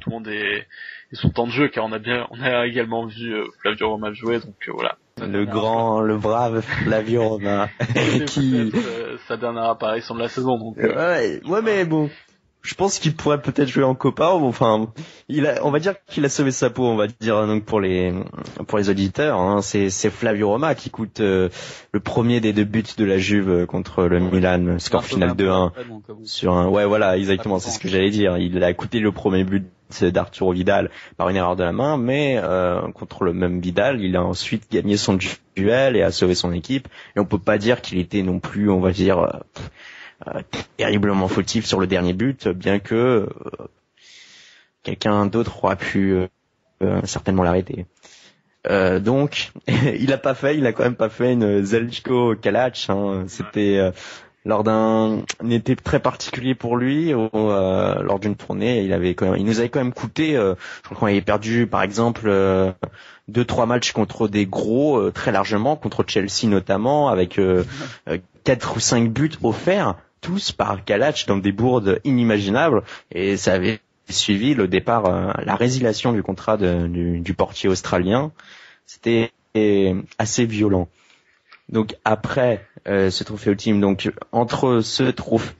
tout le monde est son temps de jeu, car on a également vu Flavio Roma jouer, donc voilà. Le brave Flavio Roma qui sa dernière apparition de la saison, donc ouais, mais bon, je pense qu'il pourrait peut-être jouer en Copa. Enfin, on va dire qu'il a sauvé sa peau, on va dire, donc pour les auditeurs, hein. C'est Flavio Roma qui coûte le premier des 2 buts de la Juve contre le Milan, score final 2-1 sur un, ouais, voilà, exactement, c'est ce que j'allais dire. Il a coûté le premier but d'Arturo Vidal par une erreur de la main, mais contre le même Vidal, il a ensuite gagné son duel et a sauvé son équipe. Et on peut pas dire qu'il était non plus, on va dire, terriblement fautif sur le dernier but, bien que quelqu'un d'autre aurait pu certainement l'arrêter. Donc, il a quand même pas fait une Zeljko Kalac, hein. C'était lors d'un été très particulier pour lui, lors d'une tournée, il nous avait quand même coûté, je crois qu'on avait perdu par exemple 2-3 matchs contre des gros très largement, contre Chelsea notamment, avec 4 ou 5 buts offerts, tous par Kalac dans des bourdes inimaginables, et ça avait suivi le départ, la résiliation du contrat du portier australien. C'était assez violent. Donc après ce trophée ultime, donc entre ce trophée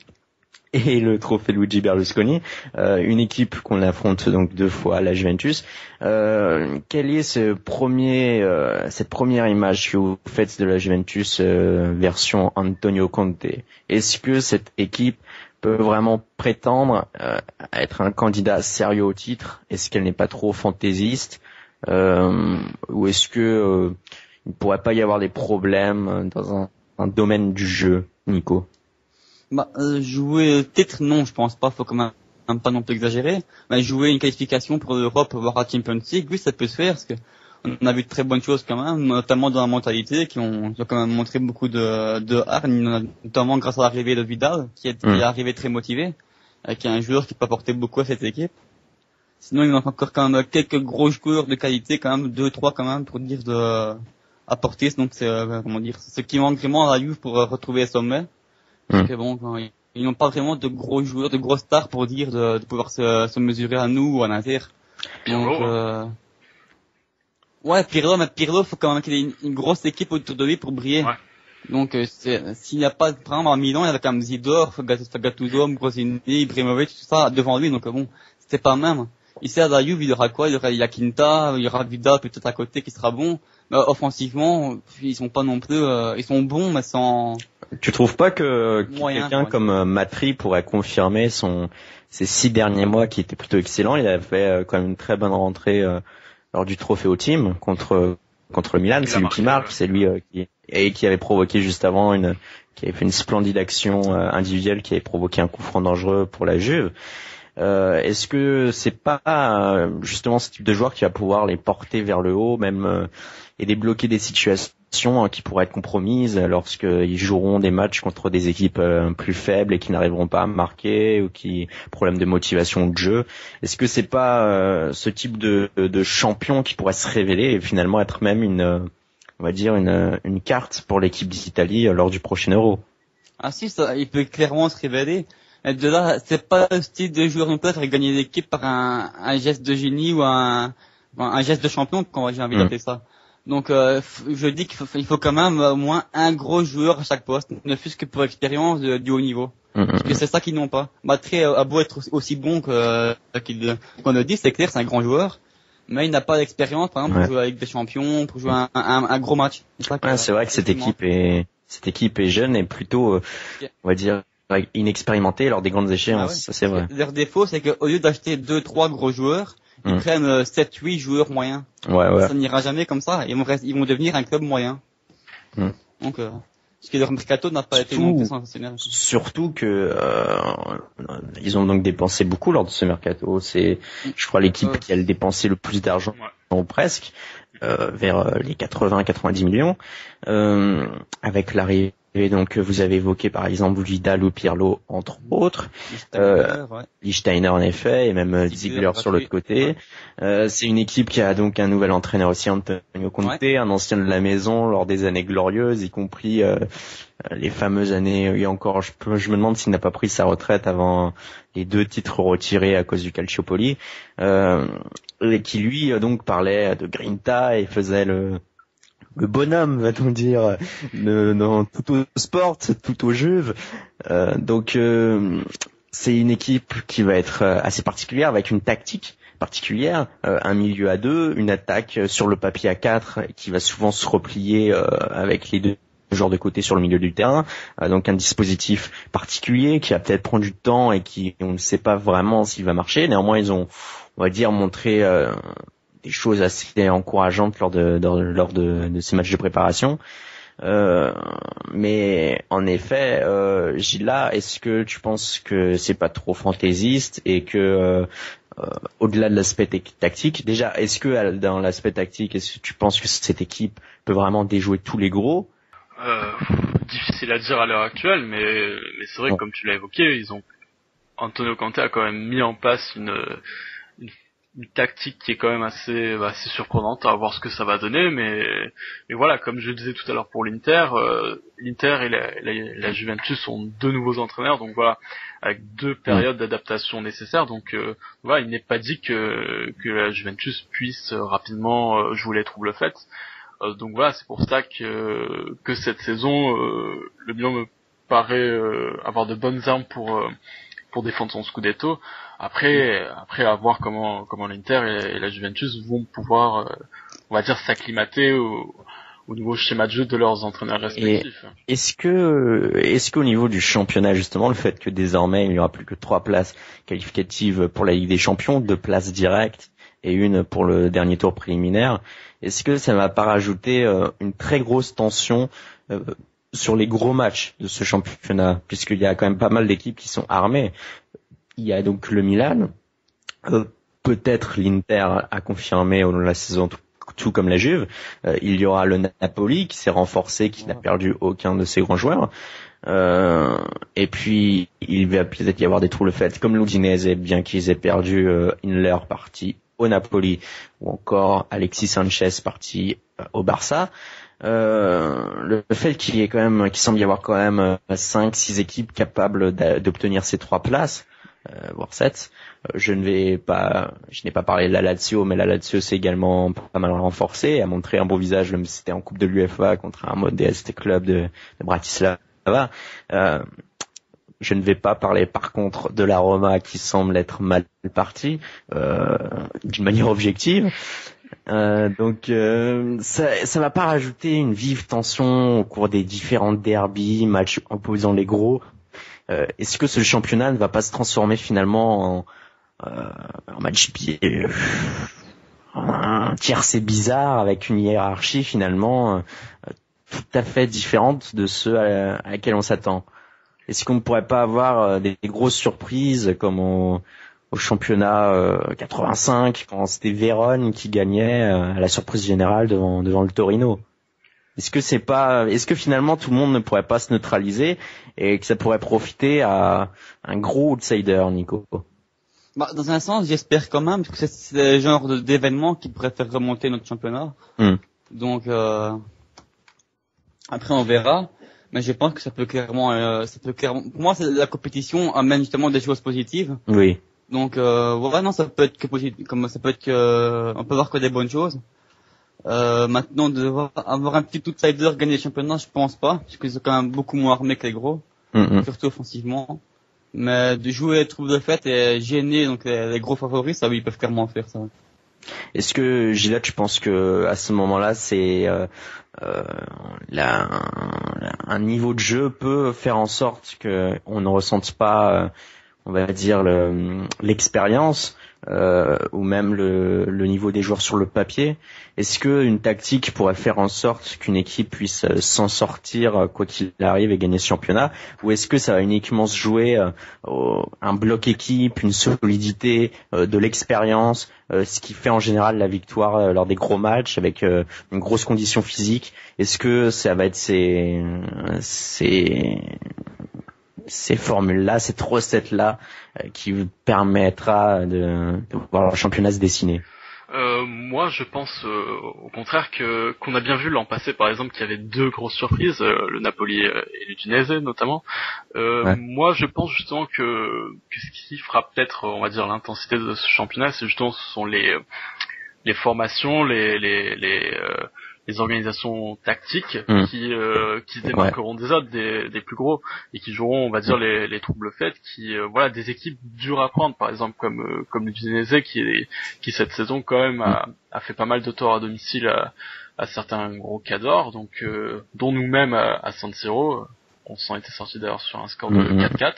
et le trophée Luigi Berlusconi, une équipe qu'on affronte donc 2 fois, la Juventus. Quelle est cette première image que vous faites de la Juventus version Antonio Conte? Est-ce que cette équipe peut vraiment prétendre à être un candidat sérieux au titre? Est-ce qu'elle n'est pas trop fantaisiste, ou est-ce que il ne pourrait pas y avoir des problèmes dans un domaine du jeu, Nico? Jouer titre, non, je pense pas, faut quand même pas non plus exagérer. Mais jouer une qualification pour l'Europe, voire la Champions League, oui, ça peut se faire, parce que on a vu de très bonnes choses quand même, notamment dans la mentalité, qui ont quand même montré beaucoup de hargne, notamment grâce à l'arrivée de Vidal, qui est arrivé très motivé, qui est un joueur qui peut apporter beaucoup à cette équipe. Sinon, il manque encore quand même quelques gros joueurs de qualité, quand même, 2-3 quand même, pour dire apporter, donc c'est, ce qui manque vraiment à la Juve pour retrouver le sommet. Parce que bon, ils n'ont pas vraiment de gros joueurs, de grosses stars pour dire de pouvoir se mesurer à nous ou à l'Inter. Donc, ouais, Pirlo, faut quand même qu'il ait une grosse équipe autour de lui pour briller. Ouais. Donc, s'il n'y a pas, par exemple, à Milan, il y avait quand même Zidor, Gattuso, Brozzini, Ibrahimovic, tout ça, devant lui, donc bon, c'était pas même. Ici, à la Juve, il y aura quoi? Il y aura Quinta, il y aura Vidal peut-être à côté qui sera bon. Mais offensivement, ils sont pas non plus, ils sont bons, mais sans... Tu trouves pas que quelqu'un comme Matri pourrait confirmer ces 6 derniers mois qui étaient plutôt excellents? Il a fait quand même une très bonne rentrée lors du trophée au team contre le Milan. C'est lui qui marque, c'est lui qui avait provoqué juste avant qui avait fait une splendide action individuelle qui avait provoqué un coup franc dangereux pour la Juve. Est-ce que c'est pas justement ce type de joueur qui va pouvoir les porter vers le haut, même et débloquer des situations qui pourraient être compromises lorsqu'ils joueront des matchs contre des équipes plus faibles et qui n'arriveront pas à marquer, ou qui problème de motivation de jeu? Est-ce que c'est pas ce type de champion qui pourrait se révéler et finalement être même une carte pour l'équipe d'Italie lors du prochain Euro? Ah si, ça, il peut clairement se révéler. Et de là, c'est pas le style de joueur non plus à gagner l'équipe par un geste de génie ou un geste de champion, quand j'ai envie d'appeler ça. Donc, je dis qu'il faut quand même au moins un gros joueur à chaque poste, ne fût-ce que pour expérience du haut niveau. Parce que c'est ça qu'ils n'ont pas. Matri a beau être aussi bon qu'on le dit, c'est clair, c'est un grand joueur, mais il n'a pas d'expérience, par exemple, pour jouer avec des champions, pour jouer un gros match. C'est vrai que cette équipe est jeune et plutôt, on va dire, inexpérimentée lors des grandes échéances. Ça, c'est vrai. Leur défaut, c'est qu'au lieu d'acheter 2-3 gros joueurs, ils prennent 7-8 joueurs moyens. Ça n'ira jamais comme ça. Ils vont devenir un club moyen. Donc, parce que leur mercato n'a pas été non plus sensationnel. Surtout que ils ont donc dépensé beaucoup lors de ce mercato. C'est, je crois, l'équipe qui a dépensé le plus d'argent, presque, vers les 80-90 millions, avec l'arrivée donc vous avez évoqué par exemple Vidal ou Pirlo entre autres, Lichtsteiner en effet, et même Ziegler sur l'autre côté. C'est une équipe qui a donc un nouvel entraîneur aussi, Antonio Conte, un ancien de la maison lors des années glorieuses, y compris les fameuses années. Et encore, je me demande s'il n'a pas pris sa retraite avant les 2 titres retirés à cause du Calciopoli, et qui lui donc parlait de grinta et faisait le bonhomme, va-t-on dire, dans tout au sport, tout au jeu. Donc c'est une équipe qui va être assez particulière, avec une tactique particulière, un milieu à 2, une attaque sur le papier à 4 qui va souvent se replier avec les 2 joueurs de côté sur le milieu du terrain, donc un dispositif particulier qui va peut-être prendre du temps et qui on ne sait pas vraiment s'il va marcher. Néanmoins, ils ont, on va dire, montré des choses assez encourageantes lors de ces matchs de préparation. Mais en effet, Gila, est-ce que tu penses que c'est pas trop fantaisiste et que au-delà de l'aspect tactique, déjà, est-ce que dans l'aspect tactique, est-ce que tu penses que cette équipe peut vraiment déjouer tous les gros? Difficile à dire à l'heure actuelle, mais c'est vrai que comme tu l'as évoqué, Antonio Conte a quand même mis en place une tactique qui est quand même assez surprenante, à voir ce que ça va donner, mais voilà, comme je le disais tout à l'heure pour l'Inter et la Juventus ont 2 nouveaux entraîneurs, donc voilà, avec 2 périodes d'adaptation nécessaires, donc voilà, il n'est pas dit que la Juventus puisse rapidement jouer les troubles faits. Donc voilà, c'est pour ça que cette saison, le Milan me paraît avoir de bonnes armes pour défendre son Scudetto. Après à voir comment l'Inter et la Juventus vont pouvoir, on va dire, s'acclimater au nouveau schéma de jeu de leurs entraîneurs respectifs. Et est-ce qu'au niveau du championnat, justement, le fait que désormais il n'y aura plus que 3 places qualificatives pour la Ligue des Champions, 2 places directes et 1 pour le dernier tour préliminaire, est-ce que ça ne va pas rajouter une très grosse tension sur les gros matchs de ce championnat, puisqu'il y a quand même pas mal d'équipes qui sont armées? Il y a donc le Milan, peut-être l'Inter a confirmé au long de la saison, tout comme la Juve. Il y aura le Napoli qui s'est renforcé, qui n'a perdu aucun de ses grands joueurs. Et puis il va peut-être y avoir des troubles faits comme l'Udinese, bien qu'ils aient perdu Inler parti au Napoli, ou encore Alexis Sanchez parti au Barça. Le fait qu'il semble y avoir quand même 5-6 équipes capables d'obtenir ces 3 places, voire 7. Je n'ai pas parlé de la Lazio, mais la Lazio s'est également pas mal renforcée, a montré un beau visage, même si c'était en Coupe de l'UEFA contre un modeste club de Bratislava. Je ne vais pas parler par contre de la Roma qui semble être mal partie, d'une manière objective. Donc ça va pas rajouter une vive tension au cours des différents derbies, matchs opposant les gros. Est-ce que ce championnat ne va pas se transformer finalement en match un tiercé bizarre avec une hiérarchie finalement tout à fait différente de ceux à laquelle on s'attend? Est-ce qu'on ne pourrait pas avoir des grosses surprises comme au championnat 85 quand c'était Vérone qui gagnait à la surprise générale devant le Torino? Est-ce que finalement tout le monde ne pourrait pas se neutraliser et que ça pourrait profiter à un gros outsider, Nico? Dans un sens, j'espère quand même, parce que c'est le genre d'événement qui pourrait faire remonter notre championnat. Donc après on verra. Mais je pense que ça peut clairement, pour moi, la compétition amène justement des choses positives. Oui. Donc, voilà, non, ça peut être que positif, on peut voir que des bonnes choses. Maintenant, de devoir avoir un petit outsider gagner le championnat, je pense pas, parce qu'ils sont quand même beaucoup moins armés que les gros, surtout offensivement. Mais de jouer les troupes de fête et gêner, donc, les gros favoris, ça oui, ils peuvent clairement faire ça. Est-ce que, Gilles, tu penses que, à ce moment-là, c'est, un niveau de jeu peut faire en sorte que on ne ressente pas, on va dire l'expérience, ou même le niveau des joueurs sur le papier, est-ce que une tactique pourrait faire en sorte qu'une équipe puisse s'en sortir quoi qu'il arrive et gagner ce championnat, ou est-ce que ça va uniquement se jouer un bloc équipe, une solidité, de l'expérience, ce qui fait en général la victoire lors des gros matchs avec une grosse condition physique? Est-ce que ça va être ces formules-là, cette recette-là qui permettra de voir le championnat se dessiner? Moi, je pense au contraire qu'on a bien vu l'an passé, par exemple, qu'il y avait deux grosses surprises, le Napoli et l'Udinese notamment. Ouais. Moi, je pense justement que ce qui fera peut-être, on va dire, l'intensité de ce championnat, c'est justement ce sont les formations, les organisations tactiques qui se démarqueront des autres, des plus gros, et qui joueront, on va dire, les troubles faits, voilà, des équipes dures à prendre, par exemple comme l'Udinese qui cette saison quand même a fait pas mal de tort à domicile à certains gros cadors, donc dont nous-mêmes à San Siro, on s'en était sorti d'ailleurs sur un score de 4-4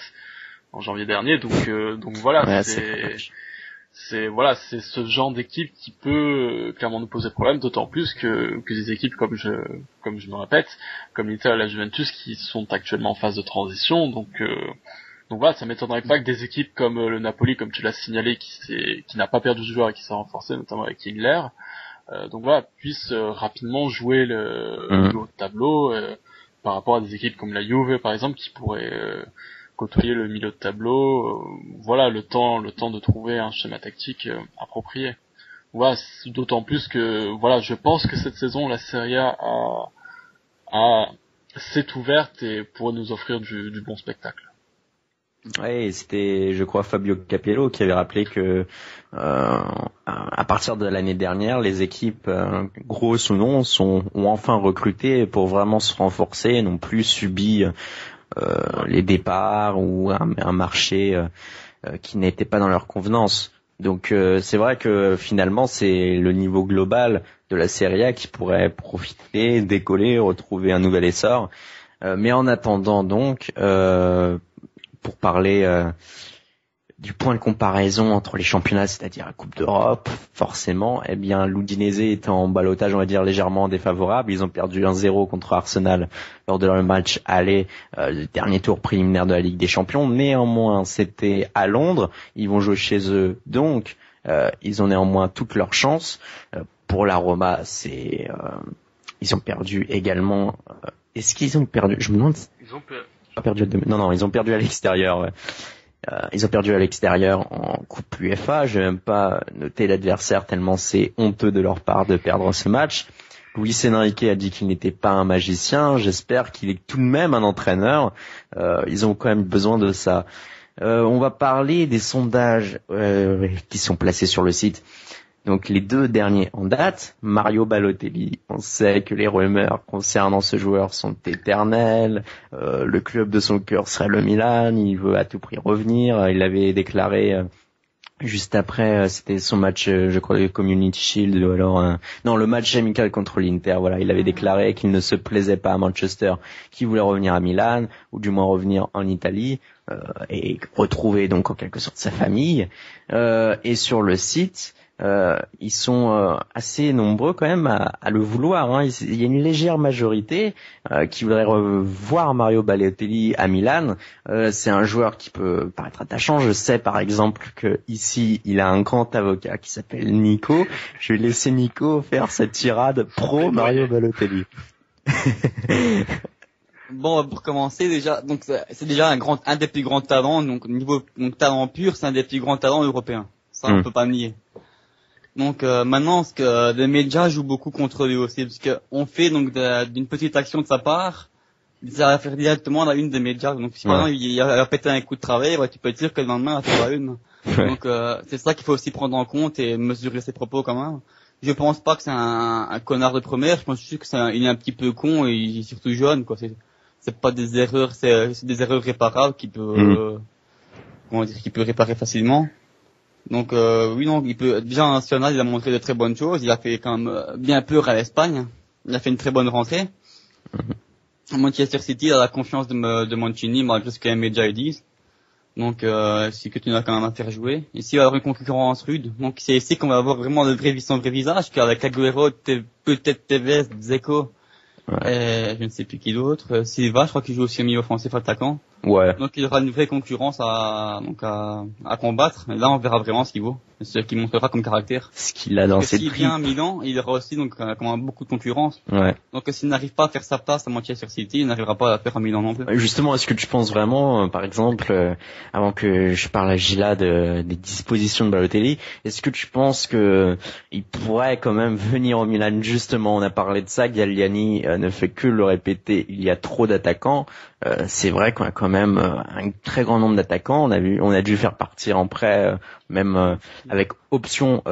en janvier dernier, donc voilà, ouais, c'est ce genre d'équipe qui peut clairement nous poser problème, d'autant plus que des équipes comme je me répète, comme l'Inter et la Juventus qui sont actuellement en phase de transition, donc voilà, ça m'étonnerait pas que des équipes comme le Napoli, comme tu l'as signalé, qui n'a pas perdu de joueur et qui s'est renforcé, notamment avec Hindler, donc voilà, puissent rapidement jouer le haut de tableau par rapport à des équipes comme la Juve par exemple qui pourraient côtoyer le milieu de tableau, voilà, le temps de trouver un schéma tactique approprié. Voilà, d'autant plus que voilà, je pense que cette saison la Serie A s'est ouverte et pourrait nous offrir du bon spectacle. Ouais, c'était, je crois, Fabio Capello qui avait rappelé que à partir de l'année dernière, les équipes grosses ou non ont enfin recruté pour vraiment se renforcer et n'ont plus subi les départs ou un marché qui n'était pas dans leur convenance. Donc c'est vrai que finalement c'est le niveau global de la Serie A qui pourrait profiter, décoller, retrouver un nouvel essor. Mais en attendant donc, pour parler du point de comparaison entre les championnats, c'est-à-dire la Coupe d'Europe, forcément, eh bien, l'Udinese est en ballottage, on va dire, légèrement défavorable. Ils ont perdu 1-0 contre Arsenal lors de leur match aller, le dernier tour préliminaire de la Ligue des Champions. Néanmoins, c'était à Londres. Ils vont jouer chez eux. Donc, ils ont néanmoins toutes leurs chances. Pour la Roma, ils ont perdu également, est-ce qu'ils ont perdu? Je me demande. Ils ont perdu ils ont perdu à l'extérieur, ouais. Ils ont perdu à l'extérieur en Coupe UEFA. Je vais même pas noter l'adversaire tellement c'est honteux de leur part de perdre ce match. Luis Enrique a dit qu'il n'était pas un magicien. J'espère qu'il est tout de même un entraîneur. Ils ont quand même besoin de ça. On va parler des sondages qui sont placés sur le site. Donc les deux derniers en date, Mario Balotelli, on sait que les rumeurs concernant ce joueur sont éternelles, le club de son cœur serait le Milan, il veut à tout prix revenir, il avait déclaré juste après, c'était son match, je crois, le Community Shield, ou alors non, le match amical contre l'Inter, voilà, il avait déclaré qu'il ne se plaisait pas à Manchester, qu'il voulait revenir à Milan, ou du moins revenir en Italie, et retrouver donc en quelque sorte sa famille, et sur le site, ils sont assez nombreux quand même à le vouloir, hein. Il y a une légère majorité qui voudrait voir Mario Balotelli à Milan. C'est un joueur qui peut paraître attachant. Je sais par exemple que ici il a un grand avocat qui s'appelle Nico. Je vais laisser Nico faire cette tirade pro Mario Balotelli. Bon, pour commencer déjà, donc c'est déjà un des plus grands talents, donc niveau talent pur, c'est un des plus grands talents européens. Ça on peut pas nier. Donc maintenant, ce que les médias jouent beaucoup contre lui aussi, parce que on fait donc d'une petite action de sa part, ça va faire directement à la une des médias. Donc si par exemple il a pété un coup de travail, tu peux te dire que le lendemain il fera une. Donc c'est ça qu'il faut aussi prendre en compte et mesurer ses propos quand même. Je pense pas que c'est un connard de première. Je pense juste que il est un petit peu con et il est surtout jeune, quoi. C'est pas des erreurs, c'est des erreurs réparables qu'il peut qu'il peut réparer facilement. Donc oui, non, il peut déjà en national, il a montré de très bonnes choses. Il a fait quand même bien peur à l'Espagne. Il a fait une très bonne rentrée. Manchester City a la confiance de Mancini malgré ce que les médias disent. Donc c'est que tu n'as quand même à faire jouer. Ici, il va y avoir une concurrence rude. Donc c'est ici qu'on va avoir vraiment de son vrai visage, qu'avec Agüero, peut-être Tevez, Dzeko, et je ne sais plus qui d'autre. Silva, je crois qu'il joue aussi au milieu offensif attaquant. Ouais. Donc il y aura une vraie concurrence à combattre. Et là, on verra vraiment ce qu'il vaut, ce qu'il montrera comme caractère. Ce qu'il a dans ses s'il vient à Milan, il aura aussi donc quand même beaucoup de concurrence. Ouais. Donc s'il n'arrive pas à faire sa place à Manchester City, il n'arrivera pas à la faire à Milan non plus. Justement, est-ce que tu penses vraiment, par exemple, avant que je parle à Gila des dispositions de Balotelli, est-ce que tu penses que il pourrait quand même venir au Milan? Justement, on a parlé de ça, Galliani ne fait que le répéter, il y a trop d'attaquants. C'est vrai qu'on a quand même un très grand nombre d'attaquants. On a dû faire partir en prêt, même avec option